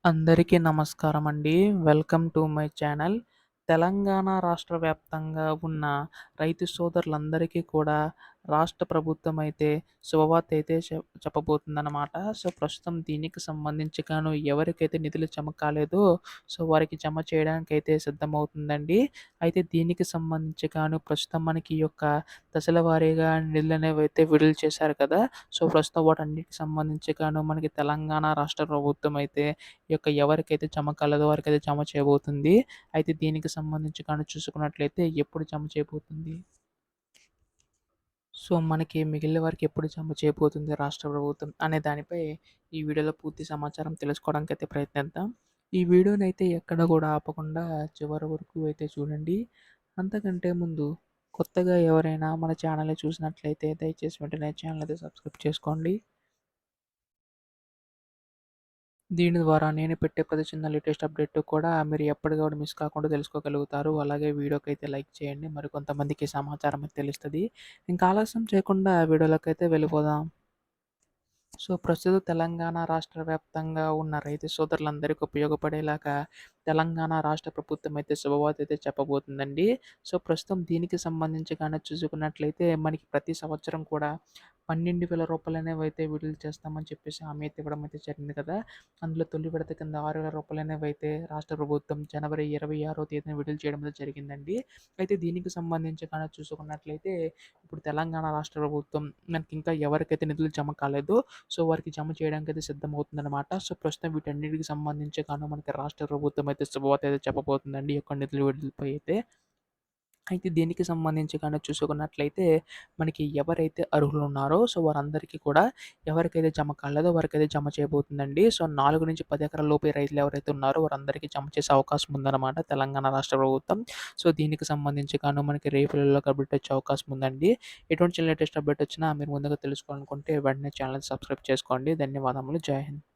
అందరికీ నమస్కారమండి. Welcome to my channel. Telangana రాష్ట్ర వ్యాప్తంగా ఉన్న రైతు సోదరులందరికీ కూడా రాష్ట్ర ప్రభుత్వం అయితే శుభవార్త అయితే చెప్పబోతుందనమాట. సో, ప్రస్తుతం దీనికి సంబంధించి గాను ఎవరికైతే నిధులు జమ కాలేదో వారికి జమ చేయడానికైతే సిద్ధమవుతుందండి. అయితే దీనికి సంబంధించి గాను ప్రస్తుతం మనకి ఈ యొక్క దశల వారీగా నిధులనేవైతే విడుదల చేశారు కదా! ప్రస్తుతం వాటన్నిటికి సంబంధించి గాను మనకి తెలంగాణ రాష్ట్ర ప్రభుత్వం అయితే ఈ యొక్క ఎవరికైతే జమ కాలేదో వారికైతే జమ చేయబోతుంది. అయితే దీనికి సంబంధించి కానీ చూసుకున్నట్లయితే ఎప్పుడు జమ చేయబోతుంది? మనకి మిగిలిన వారికి ఎప్పుడు జమ చేయబోతుంది రాష్ట్ర ప్రభుత్వం అనే దానిపై ఈ వీడియోలో పూర్తి సమాచారం తెలుసుకోవడానికైతే ప్రయత్నిద్దాం. ఈ వీడియోనైతే ఎక్కడ కూడా ఆపకుండా చివరి వరకు అయితే చూడండి. అంతకంటే ముందు కొత్తగా ఎవరైనా మన ఛానల్‌ని చూసినట్లయితే దయచేసి వెంటనే ఛానల్ అయితే సబ్స్క్రైబ్ చేసుకోండి. దీని ద్వారా నేను పెట్టే ప్రతి చిన్న లేటెస్ట్ అప్డేట్ కూడా మీరు ఎప్పటికప్పుడు మిస్ కాకుండా తెలుసుకోగలుగుతారు. అలాగే వీడియోకైతే లైక్ చేయండి. మరికొంతమందికి సమాచారం అయితే తెలుస్తది. ఇంకా ఆలస్యం చేయకుండా వీడియోలోకైతే వెళ్ళిపోదాం. ప్రస్తుతం తెలంగాణ రాష్ట్ర వ్యాప్తంగా ఉన్న రైతు సోదరులందరికీ ఉపయోగపడేలాగా తెలంగాణ రాష్ట్ర ప్రభుత్వం అయితే శుభవార్త అయితే చెప్పబోతుందండి. ప్రస్తుతం దీనికి సంబంధించి గాని చూసుకున్నట్లయితే మనకి ప్రతి సంవత్సరం కూడా రూ. 12,000 అనేవైతే విడుదల చేస్తామని చెప్పేసి హామీ అయితే ఇవ్వడం అయితే జరిగింది కదా! అందులో తొలి విడత కింద రూ. 6,000 అనేవైతే రాష్ట్ర ప్రభుత్వం జనవరి 26వ తేదీన విడుదల చేయడం అయితే జరిగిందండి. అయితే దీనికి సంబంధించి గాని చూసుకున్నట్లయితే ఇప్పుడు తెలంగాణ రాష్ట్ర ప్రభుత్వం మనకి ఇంకా ఎవరికైతే నిధులు జమ కాలేదో వారికి జమ చేయడానికైతే సిద్ధమవుతుందనమాట. ప్రస్తుతం వీటన్నిటికి సంబంధించి గాను మనకి రాష్ట్ర ప్రభుత్వం అయితే శుభవార్త అయితే చెప్పబోతుందండి. ఈ యొక్క నిధుల విడుదలపై అయితే. అయితే దీనికి సంబంధించి గాని చూసుకున్నట్లయితే మనకి ఎవరైతే అర్హులున్నారో వారందరికీ కూడా ఎవరికైతే జమ కాలేదో వారికైతే జమ చేయబోతుందండి. 4-10 ఎకరాల లోపు రైతులు ఎవరైతే ఉన్నారో వారందరికీ జమ చేసే అవకాశం ఉందన్నమాట తెలంగాణ రాష్ట్ర ప్రభుత్వం. దీనికి సంబంధించి గాను మనకి రేపు ఎల్లుండిలో అప్డేట్ వచ్చే అవకాశం ఉందండి. ఎటువంటి లేటెస్ట్ అప్డేట్ వచ్చినా మీరు ముందుగా తెలుసుకోవాలనుకుంటే వెంటనే ఛానెల్‌ని సబ్స్క్రైబ్ చేసుకోండి. ధన్యవాదములు. జై హింద్.